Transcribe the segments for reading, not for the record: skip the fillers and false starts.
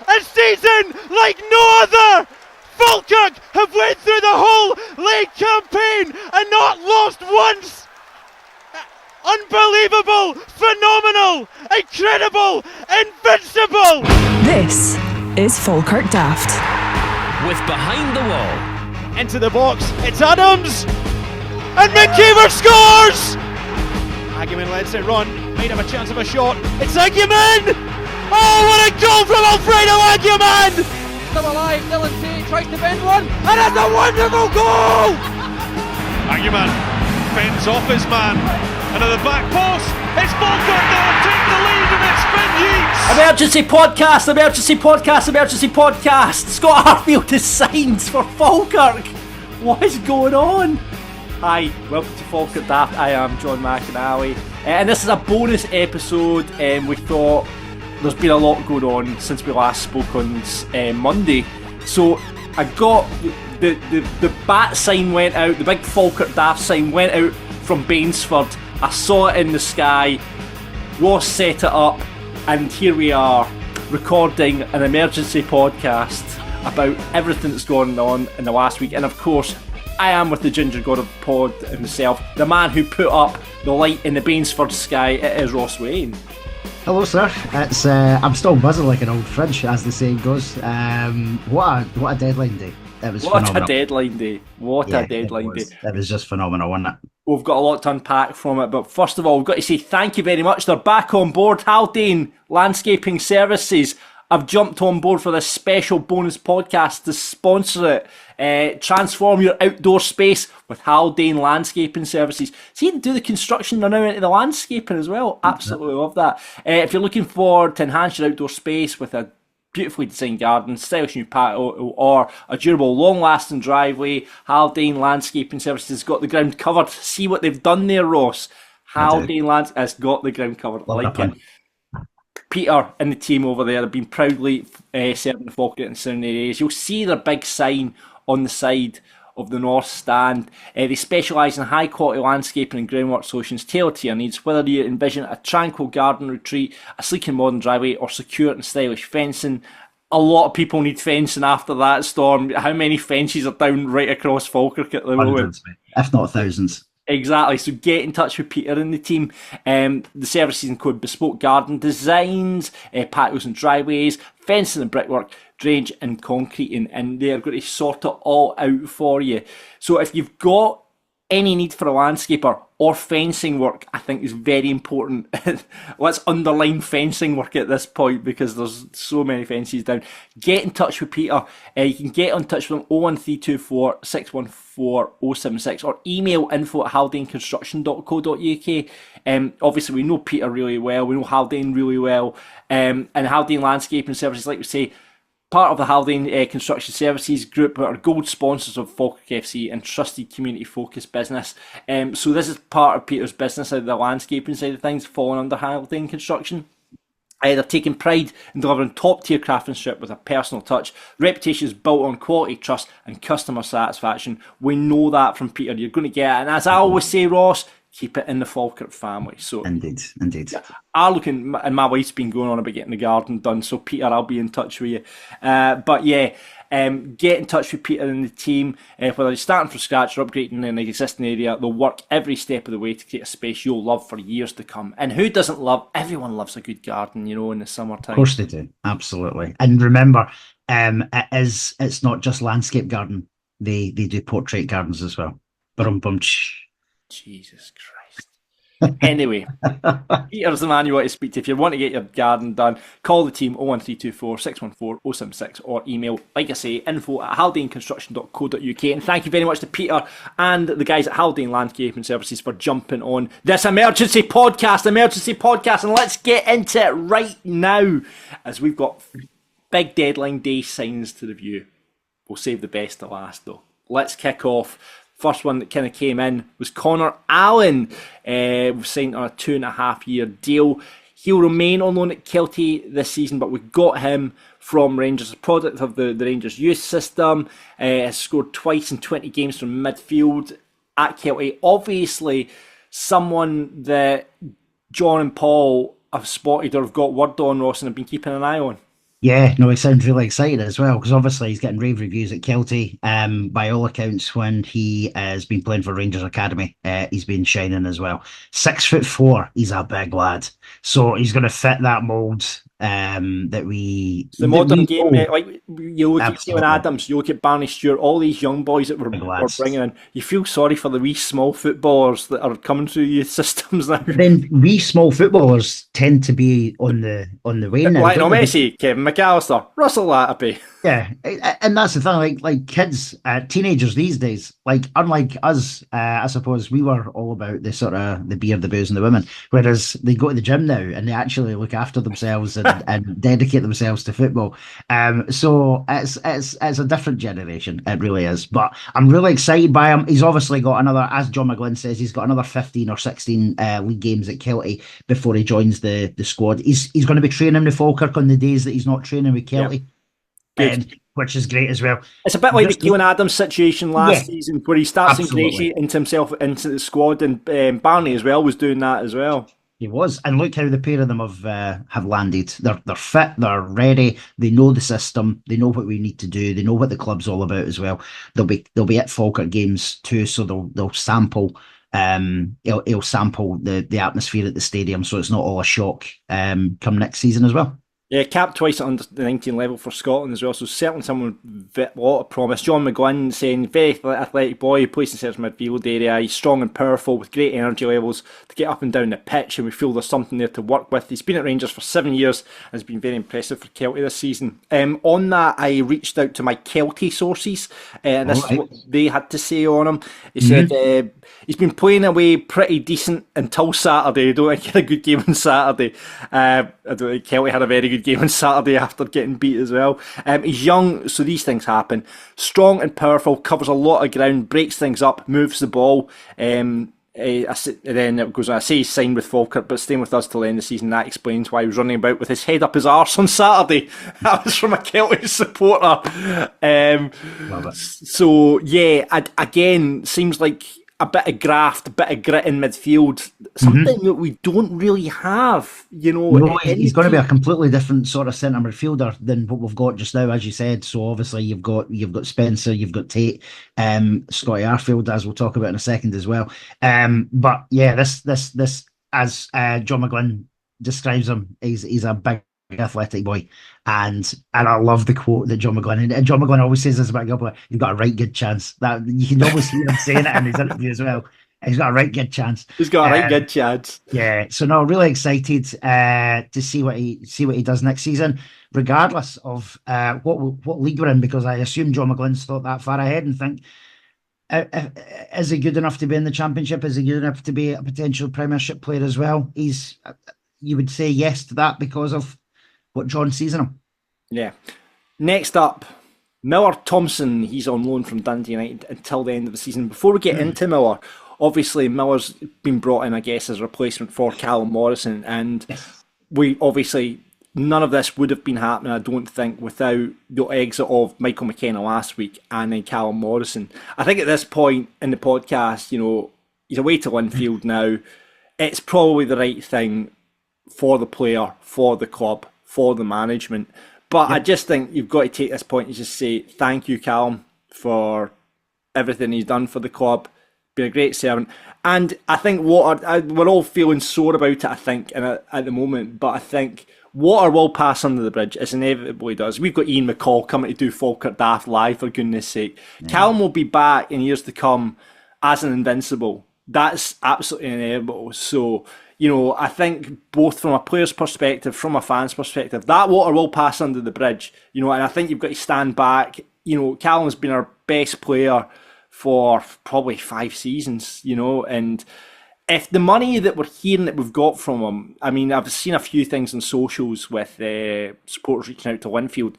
A season like no other! Falkirk have went through the whole league campaign and not lost once! Unbelievable! Phenomenal! Incredible! Invincible! This is Falkirk Daft. With Behind the Wall. Into the box, it's Adams! And McKeever scores! Agyeman lets it run, might have a chance of a shot. It's Agyeman! Oh, what a goal from Alfredo Agyeman! Still alive, Dylan Tate tries to bend one, and it's a wonderful goal! Agyeman fends off his man, and at the back post, it's Falkirk now take the lead, and it's Ben Yeats! Emergency podcast, emergency podcast, emergency podcast! Scott Arfield is signed for Falkirk! What is going on? Hi, welcome to Falkirk Daft. I am John McAnally, and this is a bonus episode. We thought there's been a lot going on since we last spoke on Monday, so I got the bat sign went out, the big Falkirk Daft sign went out from Bainsford. I saw it in the sky, Ross set it up, and here we are recording an emergency podcast about everything that's gone on in the last week. And of course, I am with the Ginger God of Pod himself, the man who put up the light in the Bainsford sky. It is Ross Wayne. Hello, sir. It's I'm still buzzing like an old fridge, as the saying goes. What a deadline day! It was phenomenal. What a deadline day! What a deadline day! It was just phenomenal, wasn't it? We've got a lot to unpack from it, but first of all, we've got to say thank you very much. They're back on board. Haldane Landscaping Services have jumped on board for this special bonus podcast to sponsor it. Transform your outdoor space with Haldane Landscaping Services. See, they do the construction, they're now into the landscaping as well. Absolutely love that. If you're looking for to enhance your outdoor space with a beautifully designed garden, stylish new patio, or a durable, long-lasting driveway, Haldane Landscaping Services has got the ground covered. See what they've done there, Ross. Haldane Lands has got the ground covered. Love like that it. Peter and the team over there have been proudly serving the Falkirk and surrounding areas. You'll see their big sign on the side of the north stand. They specialise in high quality landscaping and groundwork solutions tailored to your needs, whether you envision a tranquil garden retreat, a sleek and modern driveway, or secure and stylish fencing. A lot of people need fencing after that storm. How many fences are down right across Falkirk at the moment? Hundreds, if not thousands. Exactly, so get in touch with Peter and the team. The services include Bespoke Garden Designs, Patios and Driveways, fencing and brickwork, drainage and concreting, and they're going to sort it all out for you. So if you've got any need for a landscaper or fencing work, I think is very important. Let's underline fencing work at this point because there's so many fences down. Get in touch with Peter. You can get in touch with him 01324 614 076 or email info@haldaneconstruction.co.uk. Obviously we know Peter really well, we know Haldane really well, and Haldane Landscaping Services, like we say, part of the Haldane Construction Services Group, are gold sponsors of Falkirk FC and trusted community-focused business. So this is part of Peter's business, the landscaping side of things, falling under Haldane Construction. They're taking pride in delivering top-tier craftsmanship with a personal touch. Reputation is built on quality, trust, and customer satisfaction. We know that from Peter. You're going to get it. And as I always say, Ross, keep it in the Falkirk family. So Indeed. I'm looking, and my wife's been going on about getting the garden done. So Peter, I'll be in touch with you. But yeah, get in touch with Peter and the team. Whether you're starting from scratch or upgrading in an existing area, they'll work every step of the way to create a space you'll love for years to come. And who doesn't love? Everyone loves a good garden, in the summertime. Of course they do, absolutely. And remember, it's not just landscape garden. They do portrait gardens as well. Bum. Jesus Christ. Anyway, Peter's the man you want to speak to. If you want to get your garden done, call the team 01324 614 076 or email, like I say, info@haldaneconstruction.co.uk. And thank you very much to Peter and the guys at Haldane Landscaping Services for jumping on this emergency podcast. And let's get into it right now, as we've got big deadline day signs to review. We'll save the best to last though. Let's kick off. First one that kind of came in was Connor Allen. We've signed on a 2.5-year deal. He'll remain on loan at Kelty this season, but we got him from Rangers, a product of the Rangers youth system. Has scored twice in 20 games from midfield at Kelty. Obviously, someone that John and Paul have spotted or have got word on, Ross, and have been keeping an eye on. Yeah, no, he sounds really excited as well because obviously he's getting rave reviews at Kelty. By all accounts, when he has been playing for Rangers Academy, he's been shining as well. 6'4", he's a big lad, so he's going to fit that mould that we It's the modern game, know. like you look at Kevin Absolutely, Adams, you look at Barney Stewart, all these young boys that big we're lads. bringing in. You feel sorry for the wee small footballers that are coming through youth systems now. Then we small footballers tend to be on the wane now, Lionel don't they? Messi, Kevin McAllister, Russell Latterby. Yeah, and that's the thing. Like kids, teenagers these days. Like unlike us, I suppose we were all about the sort of the beer, the booze, and the women. Whereas they go to the gym now and they actually look after themselves and dedicate themselves to football. So it's a different generation. It really is. But I'm really excited by him. He's obviously got another, as John McGlynn says, he's got another 15 or 16 league games at Kelty before he joins the squad. He's going to be training with Falkirk on the days that he's not training with Kelty. Yeah. Good. Which is great as well. It's a bit like the Keelan Adams situation last season, where he starts absolutely. ingratiating himself into the squad, and Barney as well was doing that as well. He was, and look how the pair of them have landed. They're fit, they're ready, they know the system, they know what we need to do, they know what the club's all about as well. They'll be at Falkirk games too, so they'll sample. He'll sample the atmosphere at the stadium, so it's not all a shock. Come next season as well. Yeah, capped twice at under 19 level for Scotland as well, so certainly someone with a lot of promise. John McGlynn saying, very athletic boy, he plays in centre midfield area, he's strong and powerful with great energy levels to get up and down the pitch, and we feel there's something there to work with. He's been at Rangers for 7 years and has been very impressive for Kelty this season. On that, I reached out to my Kelty sources, and this is what they had to say on him. He said he's been playing away pretty decent until Saturday. I don't think he had a good game on Saturday. I don't think Kelty had a very good game on Saturday after getting beat as well. He's young, so these things happen. Strong and powerful, covers a lot of ground, breaks things up, moves the ball. Then it goes on, I say he's signed with Falkirk, but staying with us till the end of the season. That explains why he was running about with his head up his arse on Saturday. That was from a Kelty supporter. So yeah, again, seems like a bit of graft, a bit of grit in midfield, something that we don't really have, No, he's going to be a completely different sort of centre midfielder than what we've got just now, as you said. So obviously you've got Spencer, you've got Tate, Scotty Arfield, as we'll talk about in a second as well. But yeah, this as John McGlynn describes him, he's a big athletic boy, and I love the quote that John McGlynn, and John McGlynn always says this about Gilbert: "You've got a right good chance." That you can always hear him saying it in his interview as well. He's got a right good chance. He's got a right good chance. Yeah, so no, really excited to see what he does next season, regardless of what league we're in, because I assume John McGlynn's thought that far ahead and think. Is he good enough to be in the Championship? Is he good enough to be a potential Premiership player as well? You would say yes to that because of what John sees in him. Yeah. Next up, Miller Thompson. He's on loan from Dundee United until the end of the season. Before we get into Miller, obviously Miller's been brought in, I guess, as a replacement for Callum Morrison, and we obviously none of this would have been happening, I don't think, without the exit of Michael McKenna last week and then Callum Morrison. I think at this point in the podcast, he's away to Linfield now. It's probably the right thing for the player, for the club, for the management. But I just think you've got to take this point and just say thank you, Callum, for everything he's done for the club. Been a great servant. And I think we're all feeling sore about it, I think, at the moment. But I think water will pass under the bridge, as inevitably does. We've got Ian McCall coming to do Falkirk Daft live, for goodness sake. Callum will be back in years to come as an invincible. That's absolutely inevitable. So, I think both from a player's perspective, from a fan's perspective, that water will pass under the bridge. And I think you've got to stand back. Callum's been our best player for probably 5 seasons, and if the money that we're hearing that we've got from him, I mean, I've seen a few things on socials with supporters reaching out to Linfield,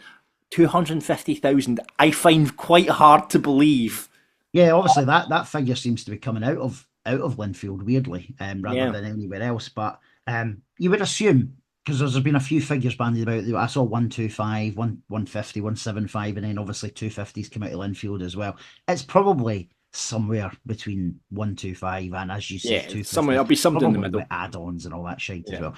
250,000, I find quite hard to believe. Yeah, obviously that figure seems to be coming out of Linfield weirdly, rather than anywhere else. But you would assume, because there's been a few figures bandied about. I saw 125, 150, 175, and then obviously 250s come out of Linfield as well. It's probably somewhere between 125 and, as you say, 250. Somewhere, it'll be something in the middle. Add-ons and all that shit as well.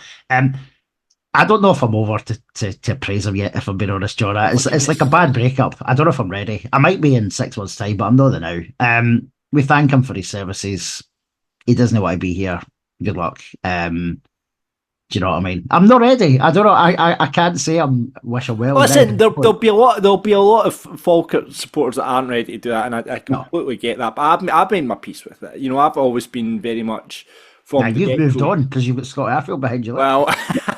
I don't know if I'm over to praise him yet, if I'm being honest, John. It's like a bad breakup. I don't know if I'm ready. I might be in 6 months' time, but I'm not there now. We thank him for his services. He doesn't want to be here. Good luck. Do you know what I mean? I'm not ready. I don't know. I can't say I'm wish him well. Listen, there'll be a lot of Falkirk supporters that aren't ready to do that, and I completely get that. But I've made my peace with it. You know, I've always been very much. Now you've moved on because you've got Scott Arfield behind you. Well,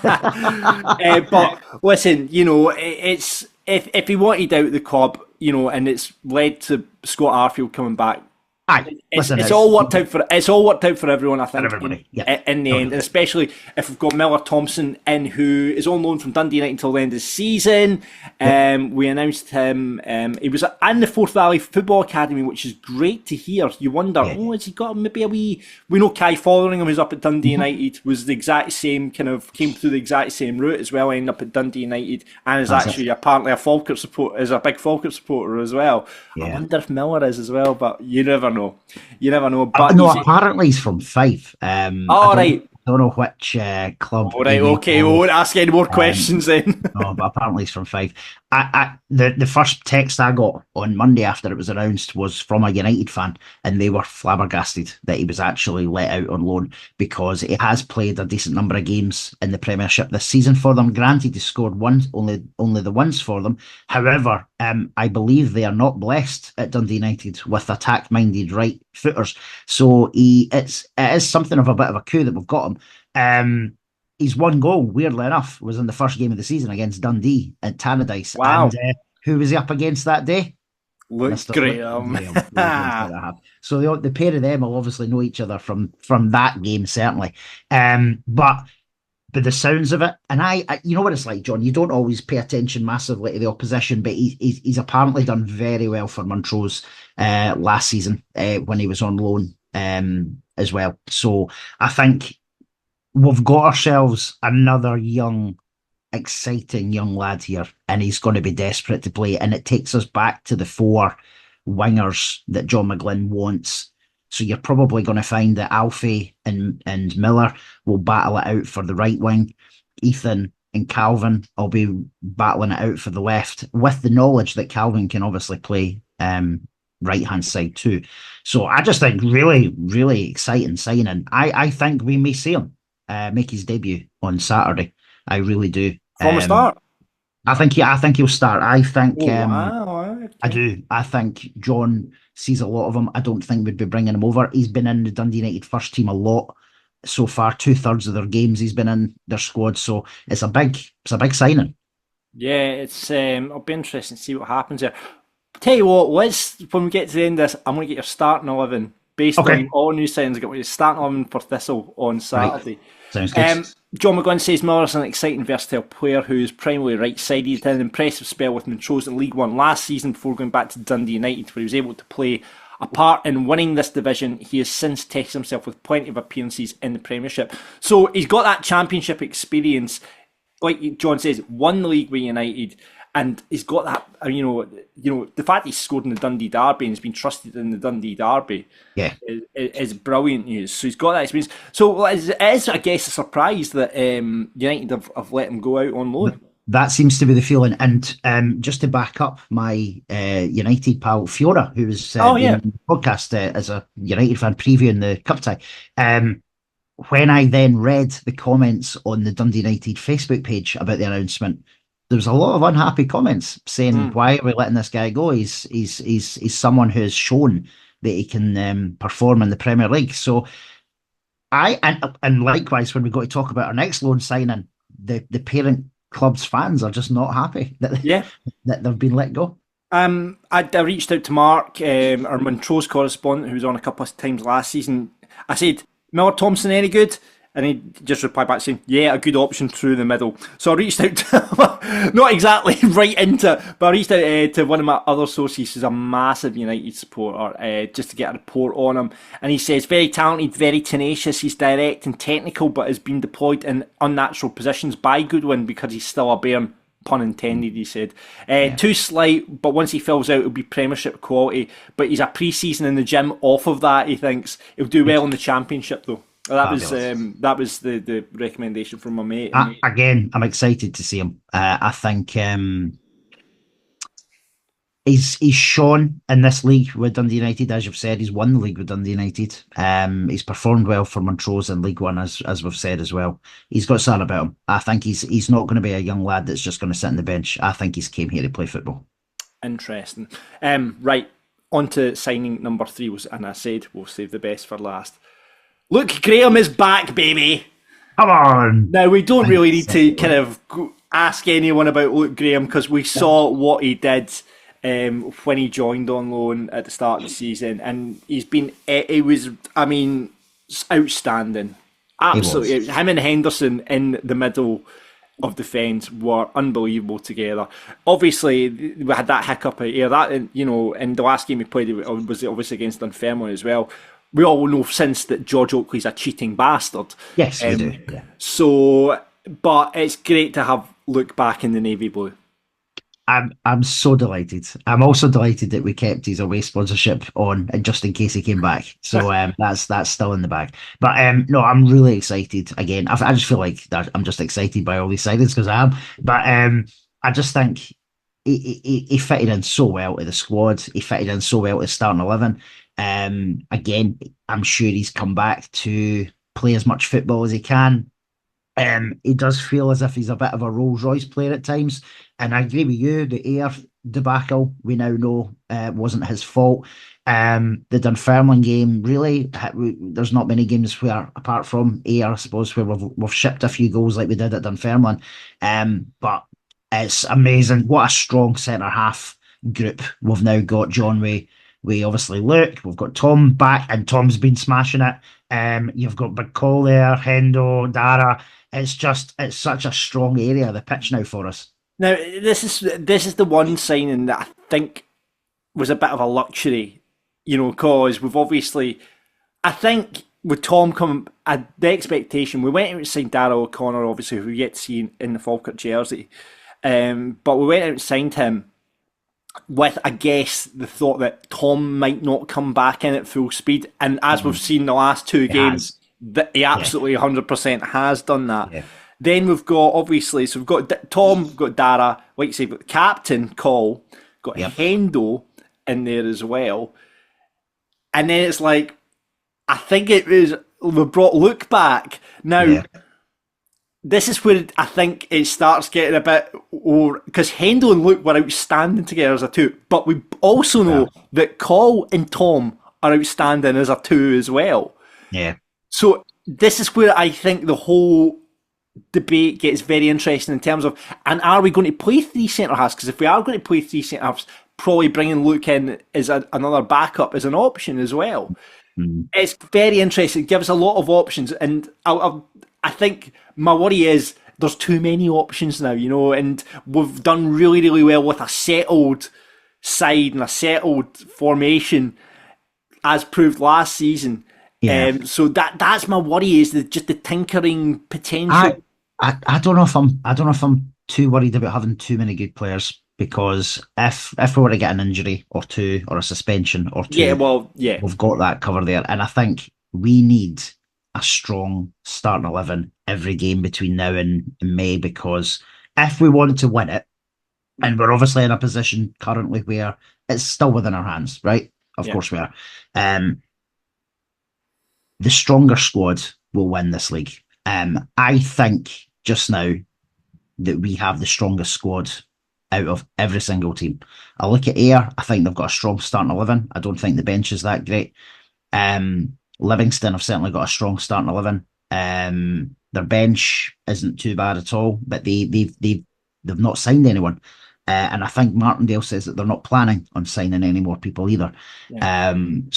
but listen, you know, it's if he wanted out the club, you know, and it's led to Scott Arfield coming back. It's all worked out for everyone, I think. Everybody, in the end, and especially if we've got Miller Thompson in, who is on loan from Dundee United until the end of the season. We announced him. He was in the Forth Valley Football Academy, which is great to hear. You wonder, has he got maybe a wee? We know Kai Fotheringham, who's up at Dundee United, was the exact same came through the exact same route as well, ending up at Dundee United, and is apparently a Falkirk big Falkirk supporter as well. Yeah. I wonder if Miller is as well, but you never know. But no, apparently he's from Fife. I don't know which club. All right, okay, we won't ask any more questions then. No, but apparently he's from Fife. The first text I got on Monday after it was announced was from a United fan, and they were flabbergasted that he was actually let out on loan because he has played a decent number of games in the Premiership this season for them. Granted, he scored only the once for them. However, I believe they are not blessed at Dundee United with attack-minded right footers. So it is something of a bit of a coup that we've got him. His one goal, weirdly enough, was in the first game of the season against Dundee at Tannadice. Wow. And who was he up against that day? Luke Graham. So the pair of them will obviously know each other from that game, certainly. But the sounds of it, and I you know what it's like, John, you don't always pay attention massively to the opposition, but he's apparently done very well for Montrose last season when he was on loan as well. So I think we've got ourselves another young, exciting young lad here, and he's going to be desperate to play. And it takes us back to the 4 wingers that John McGlynn wants. So you're probably going to find that Alfie and Miller will battle it out for the right wing. Ethan and Calvin will be battling it out for the left, with the knowledge that Calvin can obviously play right-hand side too. So I just think really, really exciting signing. I think we may see him make his debut on Saturday. I really do. From the start? I think he'll start. I think wow. I do. I think John sees a lot of him. I don't think we'd be bringing him over. He's been in the Dundee United first team a lot so far. 2/3 of their games he's been in their squad. So it's a big signing. Yeah, it'll be interesting to see what happens there. Tell you what, when we get to the end of this, I'm going to get your starting 11 based on all new signings. I got your starting 11 for Thistle on Saturday. Right. Sounds good. John McGlynn says Miller's an exciting, versatile player who is primarily right-sided. He had an impressive spell with Montrose in League One last season before going back to Dundee United, where he was able to play a part in winning this division. He has since tested himself with plenty of appearances in the Premiership. So he's got that Championship experience. Like John says, won the league with United, and he's got that. You know, the fact he scored in the Dundee Derby and has been trusted in the Dundee Derby, is brilliant news. So he's got that experience. So it is, I guess, a surprise that United have let him go out on loan. That seems to be the feeling. And just to back up my United pal Fiona, who was on the podcast as a United fan previewing the cup tie. When I then read the comments on the Dundee United Facebook page about the announcement, there was a lot of unhappy comments saying, "Why are we letting this guy go? He's someone who has shown that he can perform in the Premier League." So and likewise, when we go to talk about our next loan signing, the parent club's fans are just not happy that they've been let go. I reached out to Mark, our Montrose correspondent, who was on a couple of times last season. I said, "Miller Thompson any good?" And he just replied back saying, "Yeah, a good option through the middle." So I reached out to, not exactly right into it, but I reached out to one of my other sources who's a massive United supporter, just to get a report on him. And he says, very talented, very tenacious, he's direct and technical, but has been deployed in unnatural positions by Goodwin because he's still a bairn. Pun intended, he said. Too slight, but once he fills out, it'll be Premiership quality. But he's a pre-season in the gym off of that, he thinks. He'll do well in the Championship, though. Well, Fabulous. that was the recommendation from my mate. Again, I'm excited to see him. I think he's shone in this league with Dundee United, as you've said. He's won the league with Dundee United. He's performed well for Montrose in League One, as we've said as well. He's got something about him. I think he's not going to be a young lad that's just going to sit on the bench. I think he's came here to play football. Interesting. Right, on to signing number 3, and I said we'll save the best for last. Luke Graham is back, baby. Come on. Now, we don't really need to kind of ask anyone about Luke Graham because we saw what he did when he joined on loan at the start of the season, and he was outstanding. Absolutely. Him and Henderson in the middle of defence were unbelievable together. Obviously, we had that hiccup here. That, in the last game he played was obviously against Dunfermline as well. We all know since that George Oakley's a cheating bastard. Yes, we do. Yeah. So, but it's great to have Luke back in the navy blue. I'm so delighted. I'm also delighted that we kept his away sponsorship on, just in case he came back. So that's still in the bag. But no, I'm really excited. Again, I just feel like that I'm just excited by all these signings because I am. But I just think he fitted in so well to the squad. He fitted in so well to starting 11. Again, I'm sure he's come back to play as much football as he can. He does feel as if he's a bit of a Rolls Royce player at times, and I agree with you. The Ayr debacle we now know wasn't his fault. The Dunfermline game, really, there's not many games where, apart from Ayr, I suppose, where we've shipped a few goals like we did at Dunfermline. But it's amazing. What a strong centre half group we've now got. John, we obviously Luke, we've got Tom back, and Tom's been smashing it. You've got Big Cole there, Hendo, Dara. It's such a strong area of the pitch now for us. Now, this is the one signing that I think was a bit of a luxury, because we've obviously, I think with Tom coming, the expectation, we went out and signed Dara O'Connor, obviously, who we get to see in the Falkirk jersey, but we went out and signed him with, I guess, the thought that Tom might not come back in at full speed, and as we've seen the last 2 games, that he absolutely 100% has done that. Yeah. Then we've got, obviously, so we've got Tom, we've got Dara, like you say, we've got the captain, Cole, got Hendo in there as well. And then it's like, I think we brought Luke back. Now, this is where I think it starts getting a bit, because Hendo and Luke were outstanding together as a two, but we also know that Cole and Tom are outstanding as a two as well. Yeah. So this is where I think the whole debate gets very interesting in terms of, and are we going to play 3 centre-halves? Because if we are going to play 3 centre-halves, probably bringing Luke in as another backup is an option as well. It's very interesting. It gives a lot of options, and I think my worry is there's too many options now, and we've done really, really well with a settled side and a settled formation, as proved last season. Yeah. So that's my worry, is just the tinkering potential. I don't know if I'm too worried about having too many good players, because if we were to get an injury or 2 or a suspension or 2, we've got that cover there, and I think we need a strong starting 11 every game between now and May, because if we wanted to win it, and we're obviously in a position currently where it's still within our hands, right? Of course we are. The stronger squad will win this league. I think just now that we have the strongest squad out of every single team. I look at Ayr, I think they've got a strong starting 11. I don't think the bench is that great. Livingston have certainly got a strong starting 11. Their bench isn't too bad at all, but they've not signed anyone. And I think Martindale says that they're not planning on signing any more people either. Yeah. And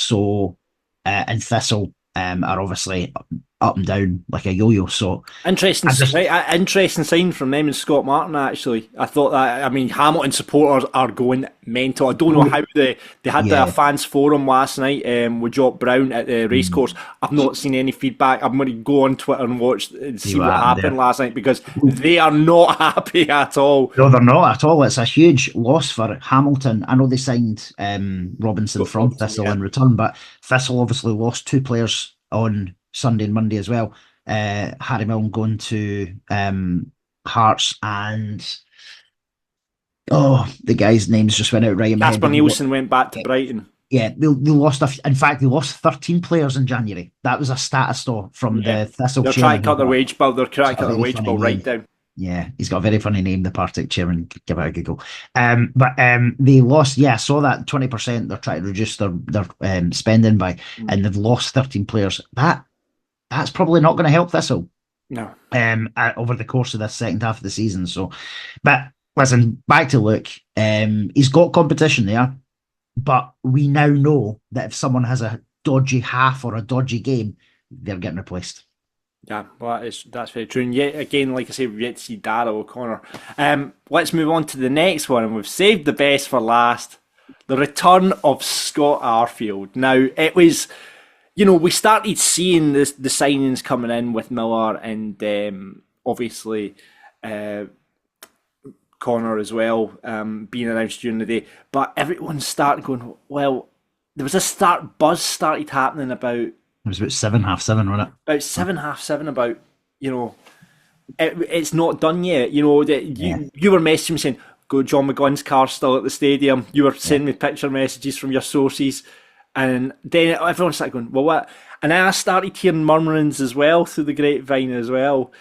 Thistle are obviously up and down like a yo-yo. So interesting sign from them and Scott Martin. Actually, I thought that. I mean, Hamilton supporters are going mental. I don't know how they had the fans forum last night with Jock Brown at the racecourse. I've not seen any feedback. I'm going to go on Twitter and watch and see what happened last night, because they are not happy at all. No, they're not at all. It's a huge loss for Hamilton. I know they signed Robinson from Thistle in return, but Thistle obviously lost 2 players on Sunday and Monday as well. Harry Milne going to Hearts, and the guy's names just went out right in my head. Casper Nielsen went back to Brighton. Yeah, they lost. In fact, they lost 13 players in January. That was a status though from the Thistle They're chairman. trying to cut their wage bill. They're trying to cut their wage bill right down. Yeah, he's got a very funny name, the Partick chairman. Give it a Google. But they lost. Yeah, I saw that 20%. They're trying to reduce their spending by, and they've lost 13 players. That's probably not going to help Thistle. No. Over the course of this second half of the season. So, but listen, back to Luke. He's got competition there, but we now know that if someone has a dodgy half or a dodgy game, they're getting replaced. Yeah, well, that's very true. And yet again, like I say, we've yet to see Darragh O'Connor. Let's move on to the next one, and we've saved the best for last. The return of Scott Arfield. Now, it was, we started seeing the signings coming in with Miller and obviously Connor as well, being announced during the day. But everyone started going, well, there was a buzz started happening about. It was about 7:30, wasn't it? About 7:30. About it's not done yet. You were messaging me saying, "Go, John McGunn's car's still at the stadium." You were sending me picture messages from your sources, and then everyone started going, "Well, what?" And then I started hearing murmurings as well through the grapevine as well.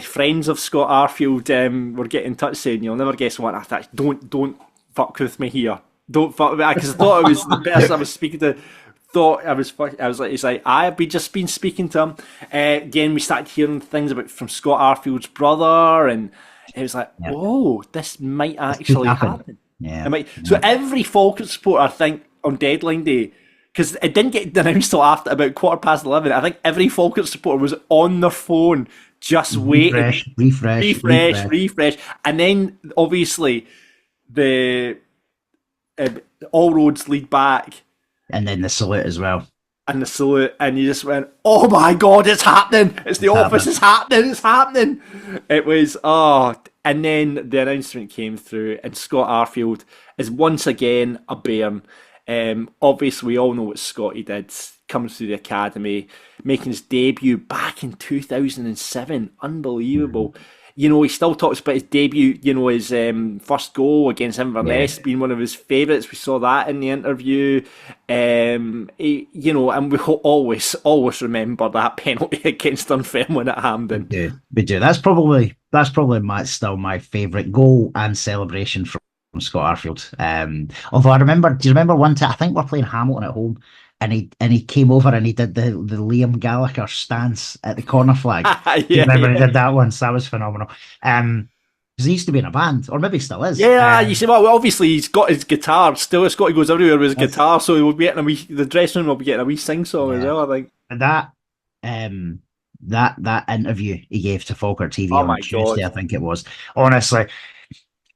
Friends of Scott Arfield were getting in touch saying, "You'll never guess what." I thought, "Don't fuck with me here. Don't fuck with me," because I thought it was the person I was speaking to. Thought I was like, he's like, I've just been speaking to him. Again, we started hearing things from Scott Arfield's brother, and it was like, oh, this might actually happen. Yeah. So every Falkirk supporter, I think, on deadline day, because it didn't get announced till after about 11:15. I think every Falkirk supporter was on their phone just waiting. Refresh. And then obviously the all roads lead back. And then the salute as well. And the salute, and you just went, oh my God, it's happening. It's the office, it's happening. It was, and then the announcement came through, and Scott Arfield is once again a Bairn. Obviously, we all know what Scotty did, coming through the academy, making his debut back in 2007. Unbelievable. He still talks about his debut, his first goal against Inverness being one of his favourites. We saw that in the interview. And we always remember that penalty against Dunfermline at Haldane. We do. That's probably still my favourite goal and celebration from Scott Arfield. Although do you remember one time, I think we're playing Hamilton at home, and he came over and he did the Liam Gallagher stance at the corner flag. He did that once. That was phenomenal. Because he used to be in a band, or maybe he still is. Yeah, you see, well, obviously he's got his guitar. Still, Scotty goes everywhere with his guitar, so he will be getting the dressing room will be getting a wee sing song as well, I think. And that interview he gave to Falkirk TV on Tuesday, I think it was. Honestly,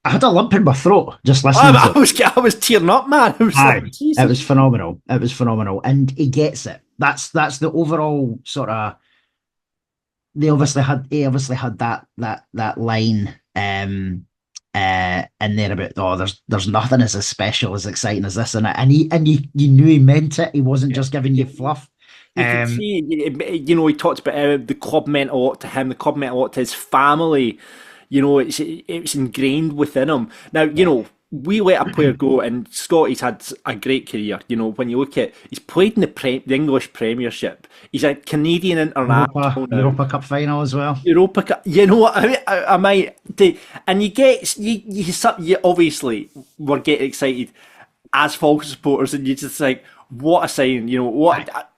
I had a lump in my throat just listening to it. I was tearing up, man. It was phenomenal. It was phenomenal. And he gets it. That's the overall sort of. He obviously had that line in there about there's nothing as special as exciting as this, and you knew he meant it. He wasn't just giving you fluff. You can see, he talked about the club meant a lot to him. The club meant a lot to his family. It's ingrained within him. Now, we let a player go, and Scotty's had a great career. When you look at, he's played in the English Premiership. He's a Canadian international, Europa Cup final as well. Europa Cup. You know what I mean? I might, and you obviously we're getting excited as Falkirk supporters, and you just like, what a sign,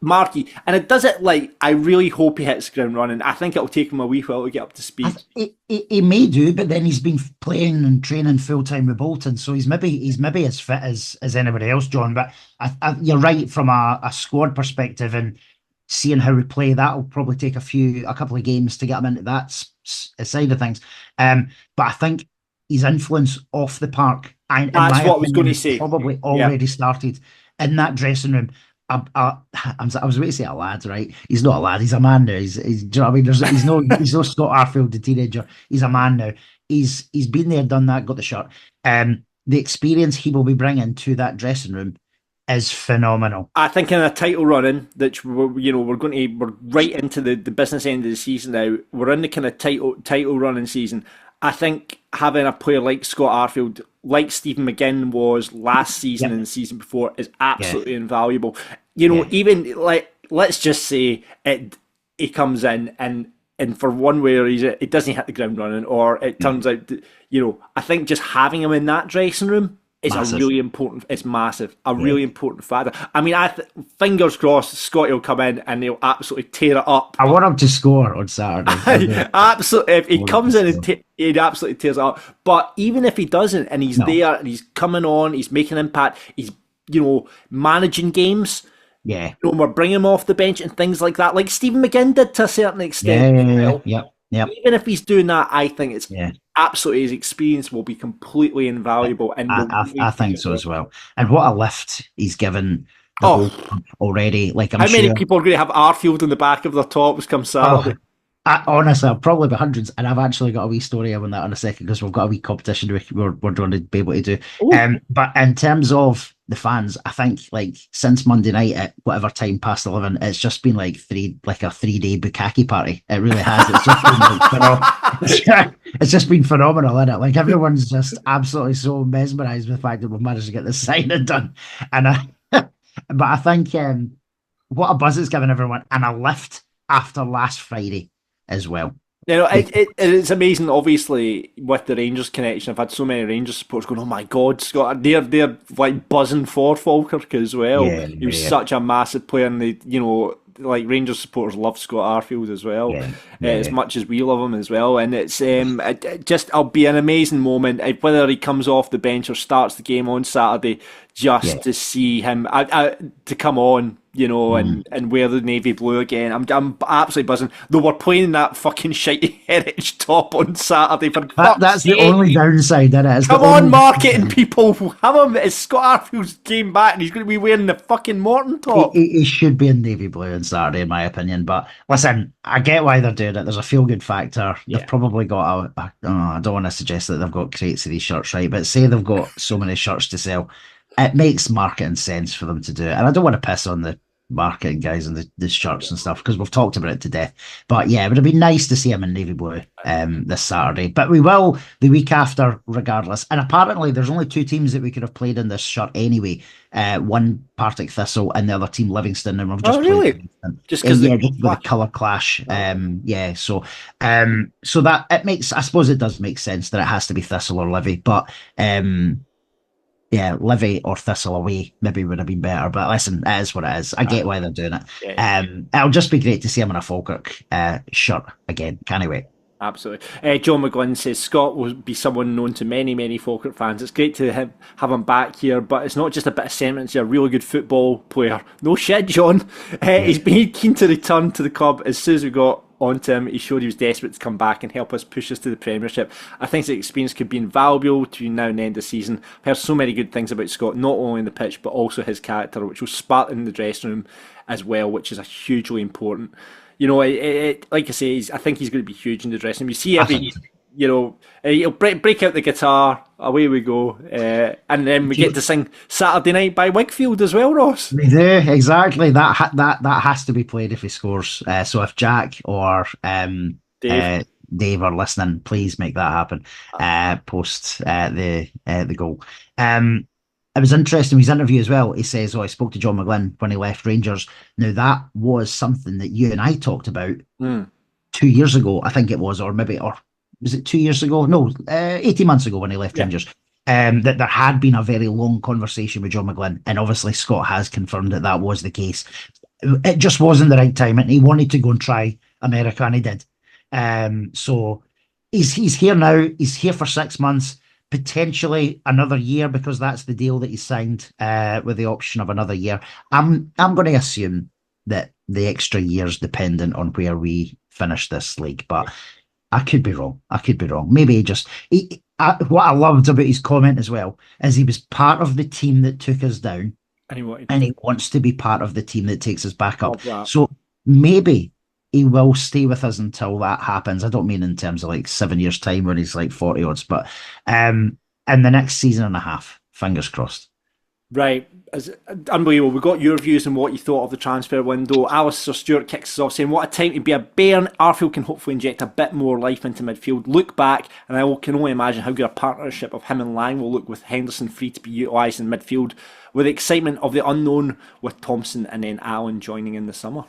Marky. And it does it like, I really hope he hits ground running. I think it'll take him a wee while to get up to speed. He may do, but then he's been playing and training full time with Bolton, so he's maybe as fit as anybody else, John. But you're right from a squad perspective, and seeing how we play, that'll probably take a couple of games to get him into that side of things. But I think his influence off the park, that's what I was going to say, probably already started. In that dressing room, I was waiting to say a lad, right? He's not a lad. He's a man now. Do you know what I mean? He's no Scott Arfield, the teenager. He's a man now. He's been there, done that, got the shirt. The experience he will be bringing to that dressing room is phenomenal. I think in a title running, that we're right into the business end of the season now. We're in the kind of title running season. I think having a player like Scott Arfield, like Stephen McGinn was last season and the season before, is absolutely invaluable. Even like, let's just say he comes in and for one way or reason it doesn't hit the ground running, or it turns out that, I think just having him in that dressing room is massive. It's massive, really important factor. I mean, fingers crossed Scotty will come in and he'll absolutely tear it up. I want him to score on Saturday. Absolutely. If he comes in and he absolutely tears it up. But even if he doesn't, and he's there and he's coming on, he's making an impact, he's, managing games. Yeah. We're bringing him off the bench and things like that, like Stephen McGinn did to a certain extent. Yeah. Even if he's doing that, I think it's absolutely, his experience will be completely invaluable. And I think so as well. And what a lift he's given the whole club already. Like, how many people are going to have Arfield in the back of their tops come Saturday? Honestly, I'll probably be hundreds, and I've actually got a wee story on that in a second, because we've got a wee competition we're going to be able to do. But in terms of the fans, I think like since Monday night at whatever time past 11, it's just been like a 3-day bukkake party. It really has. It's just been it's just been phenomenal, isn't it? Like, everyone's just absolutely so mesmerised with the fact that we've managed to get this signing done. And but I think what a buzz it's given everyone, and a lift after last Friday as well. It's amazing. Obviously, with the Rangers connection, I've had so many Rangers supporters going, "Oh my God, Scott!" They're like buzzing for Falkirk as well. He was such a massive player, and like Rangers supporters love Scott Arfield as well, as much as we love him as well. And it's it'll be an amazing moment, whether he comes off the bench or starts the game on Saturday, to see him to come on. And wear the navy blue again. I'm absolutely buzzing. Though we're playing that fucking shitey heritage top on Saturday. That's the only downside, isn't it? Come on, marketing people. Have him. It's Scott Arfield's game back, and he's going to be wearing the fucking Morton top. He should be in navy blue on Saturday, in my opinion. But listen, I get why they're doing it. There's a feel-good factor. They've probably got I don't want to suggest that they've got crates of these shirts, right? But say they've got so many shirts to sell, it makes marketing sense for them to do it. And I don't want to piss on the marketing guys and the shirts and stuff, because we've talked about it to death. But yeah, it would have been nice to see him in navy blue this Saturday. But we will the week after regardless. And apparently there's only 2 teams that we could have played in this shirt anyway. One Partick Thistle and the other team Livingston, and we've just played just because the colour clash. So that it makes, I suppose it does make sense that it has to be Thistle or Livy, but Livy or Thistle away maybe would have been better. But listen, it is what it is. I get why they're doing it. It'll just be great to see him in a Falkirk shirt again. Can't wait. Absolutely. John McGlynn says Scott will be someone known to many, many Falkirk fans. It's great to have him back here, but it's not just a bit of sentiment. He's a really good football player. No shit, John. He's been keen to return to the club as soon as we got onto him. He showed he was desperate to come back and help us push us to the Premiership. I think his experience could be invaluable between now and the end of the season. I've heard so many good things about Scott, not only on the pitch but also his character, which will spark in the dressing room as well, which is a hugely important. Like I say, I think he's going to be huge in the dressing room. You see he'll break out the guitar, away we go, and then we get to sing Saturday Night by Wigfield as well, Ross. We do, exactly. That has to be played if he scores. So if Jack or Dave are listening, please make that happen post the goal. It was interesting, his interview as well. He says, I spoke to John McGlynn when he left Rangers. Now, that was something that you and I talked about 2 years ago, I think it was, or was it 2 years ago? No, 18 months ago when he left Rangers. That there had been a very long conversation with John McGlynn, and obviously Scott has confirmed that was the case. It just wasn't the right time, and he wanted to go and try America, and he did. So he's here now. He's here for 6 months. Potentially another year, because that's the deal that he signed with the option of another year. I'm going to assume that the extra year's dependent on where we finish this league, but I could be wrong. Maybe what I loved about his comment as well is he was part of the team that took us down, and he wants to be part of the team that takes us back up. So maybe he will stay with us until that happens. I don't mean in terms of like 7 years' time when he's like 40 odds, but in the next season and a half, fingers crossed. Right, unbelievable. We got your views on what you thought of the transfer window. Alistair Stewart kicks us off saying, "What a time to be a Bairn. Arfield can hopefully inject a bit more life into midfield. Look back, and can only imagine how good a partnership of him and Lang will look with Henderson free to be utilised in midfield, with the excitement of the unknown with Thompson and then Allen joining in the summer."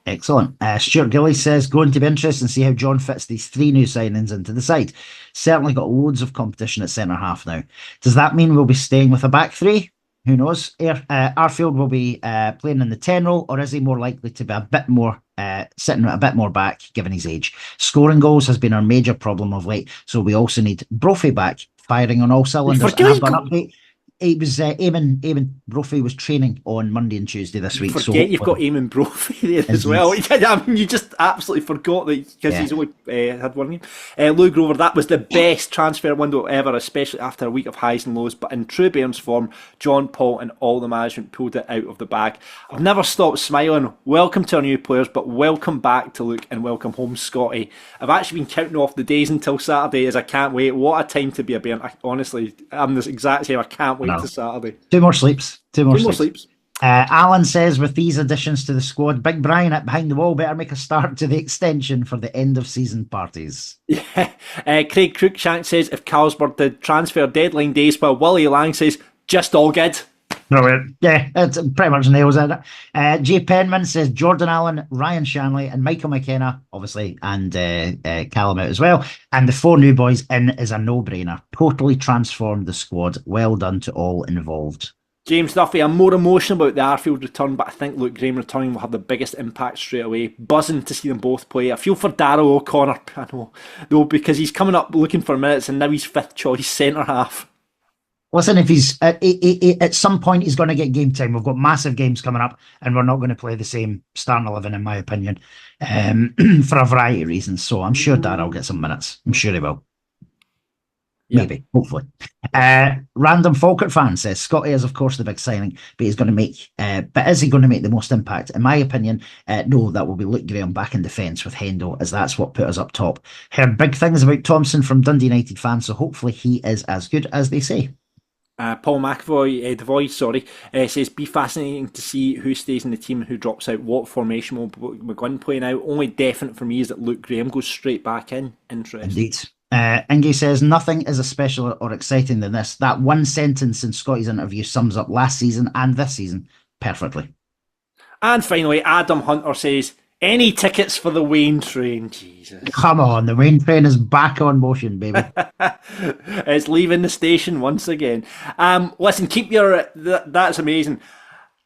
Excellent. Stuart Gilly says, going to be interesting to see how John fits these 3 new signings into the side. Certainly got loads of competition at centre half now. Does that mean we'll be staying with a back 3? Who knows? Arfield will be playing in the 10 role, or is he more likely to be a bit more sitting a bit more back given his age? Scoring goals has been our major problem of late, so we also need Brophy back, firing on all cylinders. And I've got an update. It was Eamon Brophy was training on Monday and Tuesday this week. You've got Eamon Brophy there as well. I mean, you just absolutely forgot that because he's only had one game. Lou Grover, that was the best transfer window ever, especially after a week of highs and lows. But in true Bairns form, John Paul and all the management pulled it out of the bag. I've never stopped smiling. Welcome to our new players, but welcome back to Luke and welcome home, Scotty. I've actually been counting off the days until Saturday as I can't wait. What a time to be a Bairn. Honestly, I'm the exact same. I can't wait to Saturday. 2 more sleeps. 2 more sleeps. Alan says, with these additions to the squad, Big Brian at Behind the Wall better make a start to the extension for the end of season parties. Yeah. Craig Cruikshank says, if Carlsberg did transfer deadline days, while Willie Lang says, just all good. Brilliant. Yeah, it pretty much nails it. Jay Penman says Jordan Allen, Ryan Shanley, and Michael McKenna, obviously, and Callum out as well. And the 4 new boys in is a no-brainer. Totally transformed the squad. Well done to all involved. James Duffy, I'm more emotional about the Arfield return, but I think Luke Graham returning will have the biggest impact straight away. Buzzing to see them both play. I feel for Darryl O'Connor, I know, though, because he's coming up looking for minutes and now he's 5th choice centre half. Listen, if he's at some point he's going to get game time. We've got massive games coming up, and we're not going to play the same starting 11, in my opinion, for a variety of reasons. So I'm sure Darryl will get some minutes. I'm sure he will. Yeah. Maybe, hopefully. Random Falkirk fan says Scotty is, of course, the big signing, but he's going to make. But is he going to make the most impact? In my opinion, no. That will be Luke Graham back in defence with Hendo, as that's what put us up top. Heard big things about Thompson from Dundee United fans, so hopefully he is as good as they say. Paul McAvoy, says, be fascinating to see who stays in the team and who drops out. What formation will McGuinn play now? Only definite for me is that Luke Graham goes straight back in. Interesting. Indeed. Inge says, nothing is as special or exciting than this. That one sentence in Scotty's interview sums up last season and this season perfectly. And finally, Adam Hunter says, any tickets for the Wayne train? Jesus. Come on, the Wayne train is back on motion, baby. It's leaving the station once again. Listen, keep your... that's amazing.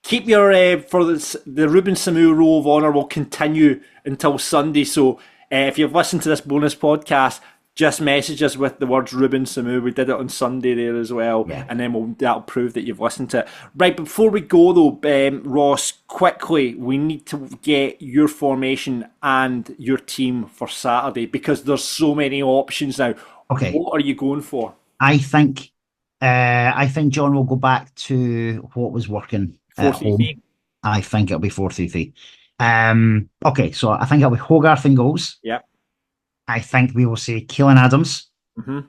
Keep your... for the Ruben Samu Roll of Honour will continue until Sunday. So if you've listened to this bonus podcast, just message us with the words Ruben Samu. We did it on Sunday there as well. Yeah. And then that'll prove that you've listened to it. Right, before we go though, Ross, quickly, we need to get your formation and your team for Saturday because there's so many options now. Okay. What are you going for? I think John will go back to what was working at home. I think it'll be 4-3-3. Okay, so I think it'll be Hogarth in goals. Yeah. I think we will say Keelan Adams. Mm-hmm.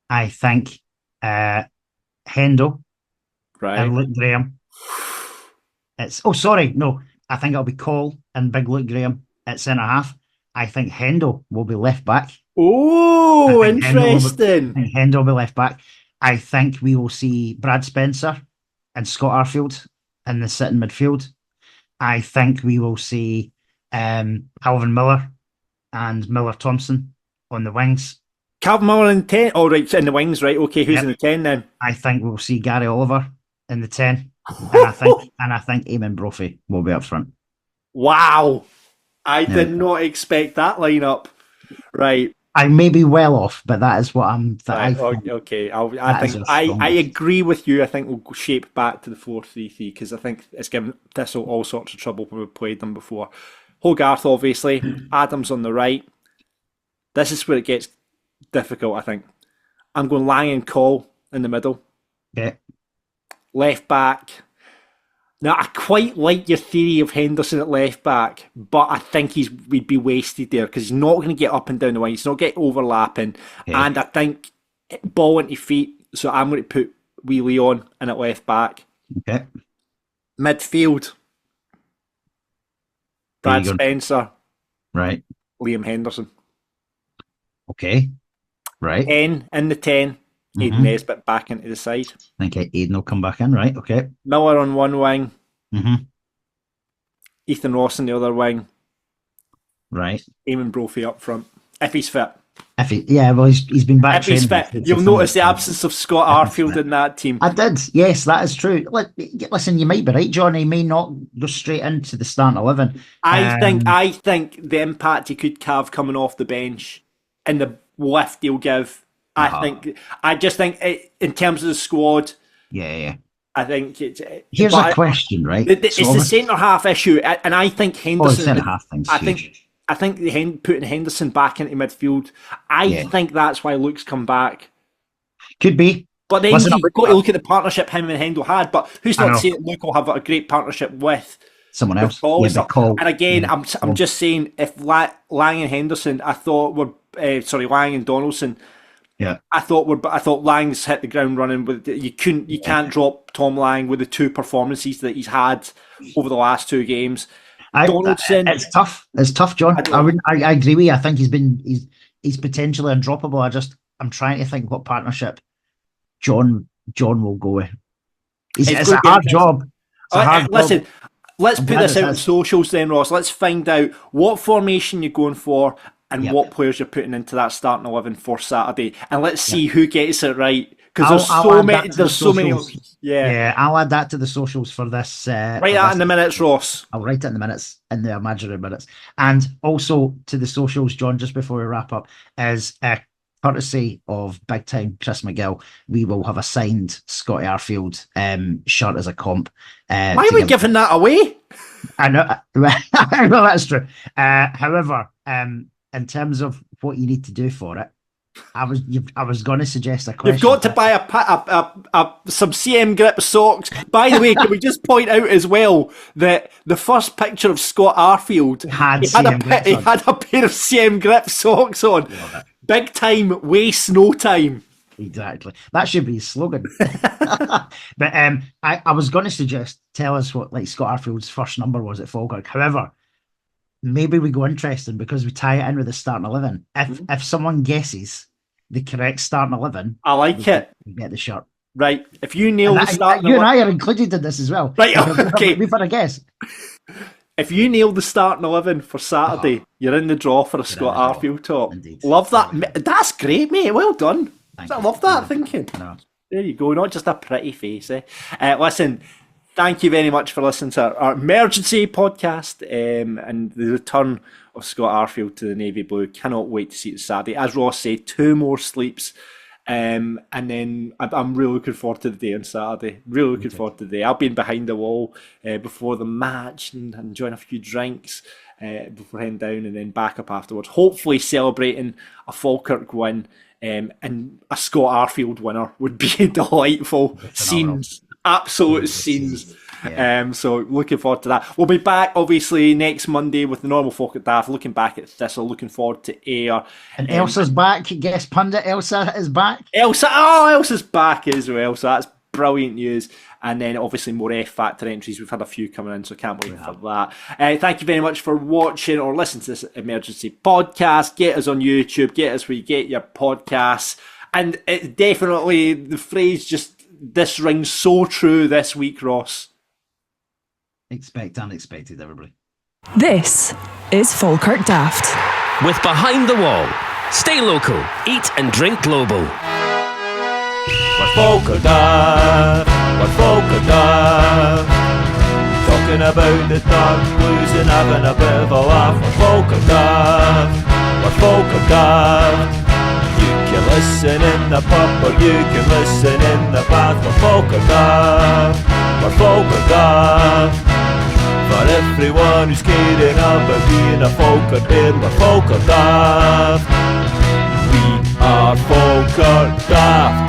I think Hendo. Right. And Luke Graham. I think it'll be Cole and Big Luke Graham at centre half. I think Hendo will be left back. Oh, interesting. Hendo will be left back. I think we will see Brad Spencer and Scott Arfield in the sitting midfield. I think we will see Calvin Miller and Miller Thompson on the wings. Calvin Miller in 10? Oh, right, in the wings, right. Okay, who's in the 10 then? I think we'll see Gary Oliver in the 10. and I think Eamon Brophy will be up front. Wow. I did not expect that lineup. Right. I may be well off, but that is what I'm... Okay, I agree with you. I think we'll shape back to the 4-3-3 because I think it's given Thistle all sorts of trouble when we've played them before. Hogarth, obviously. Adams on the right. This is where it gets difficult, I think. I'm going Lang and Cole in the middle. Yeah. Left back. Now, I quite like your theory of Henderson at left back, but I think we'd be wasted there because he's not going to get up and down the wing. He's not get overlapping. Yeah. And I think ball into feet. So I'm going to put wee Leon in at left back. Okay. Midfield. There Brad you go. Spencer, Right. Liam Henderson. Okay. Right. 10 in the 10. Aidan Nesbitt back into the side. I think Aidan will come back in. Right. Okay. Miller on one wing. Mm-hmm. Ethan Ross on the other wing. Right. Eamon Brophy up front. If he's fit. Well, he's been back. If he's fit. You'll notice the absence of Scott Arfield in that team. I did. Yes, that is true. Listen, you might be right, John. He may not go straight into the starting 11. I think the impact he could have coming off the bench and the lift he'll give. I just think in terms of the squad. Yeah. I think it's. Here's a question, right? It's the centre half issue, and I think Henderson. Centre half thing's huge. I think putting Henderson back into midfield, I think that's why Luke's come back. Could be. But then you've got to look at the partnership him and Hendo had. But who's not saying that Luke will have a great partnership with someone else? And again, I'm just saying if Lang and Henderson, I thought were Lang and Donaldson. Yeah, I thought Lang's hit the ground running. With you can't drop Tom Lang with the two performances that he's had over the last two games. Donaldson, it's tough. It's tough, John. I agree with you. I think he's potentially undroppable. I'm trying to think what partnership John will go with. It's a hard job. Listen, let's put this out on socials then, Ross. Let's find out what formation you're going for and what players you're putting into that starting 11 for Saturday, and let's see who gets it right. Because there's so many. Yeah, I'll add that to the socials for this. Write that in the minutes, Ross. I'll write it in the minutes, in the imaginary minutes, and also to the socials, John. Just before we wrap up, is courtesy of big time Chris McGill, we will have a signed Scotty Arfield shirt as a comp. Why are we giving that away? I know, well, that's true. However, in terms of what you need to do for it, I was going to suggest a question. You've got to buy some CM Grip socks. By the way, can we just point out as well that the first picture of Scott Arfield he had a pair of CM Grip socks on. Big time, waste no time. Exactly. That should be his slogan. But I was going to suggest, tell us what Scott Arfield's first number was at Falkirk. However, maybe we go interesting because we tie it in with the starting 11. If someone guesses the correct starting 11, I like it. We get the shirt. Right. If you nail the starting 11, you and I are included in this as well. Right. Okay. We've had a guess. If you nail the starting 11 for Saturday, you're in the draw for a Scott Arfield top. Indeed. Love that. That's great, mate. Well done. I love that thinking. No. There you go. Not just a pretty face, eh? Listen. Thank you very much for listening to our emergency podcast and the return of Scott Arfield to the Navy Blue. Cannot wait to see it Saturday. As Ross said, 2 more sleeps. And then I'm really looking forward to the day on Saturday. Really looking forward to the day. I've been behind the wall before the match and enjoying a few drinks before heading down and then back up afterwards. Hopefully celebrating a Falkirk win and a Scott Arfield winner would be delightful. Scenes. Absolute scenes. Yeah. So looking forward to that. We'll be back obviously next Monday with the normal Falkirk Daft, looking back at Thistle, looking forward to Ayr. And Elsa's back. Guest pundit Elsa is back. Elsa's back as well. So that's brilliant news. And then obviously more F Factor entries. We've had a few coming in, so can't wait for that. Thank you very much for watching or listening to this emergency podcast. Get us on YouTube. Get us where you get your podcasts. And it definitely, the phrase this rings so true this week, Ross. Expect unexpected, everybody. This is Falkirk Daft. With Behind the Wall. Stay local, eat and drink global. We're Falkirk Daft, we're Falkirk Daft. Talking about the dark blues and having a bit of a laugh. We're Falkirk Daft, we're Falkirk Daft. You can listen in the pub or you can listen in the bath. We're Falkirk Daft, we're Falkirk Daft. For everyone who's caring about being a Falkirk bear, we're Falkirk Daft. We are Falkirk Daft.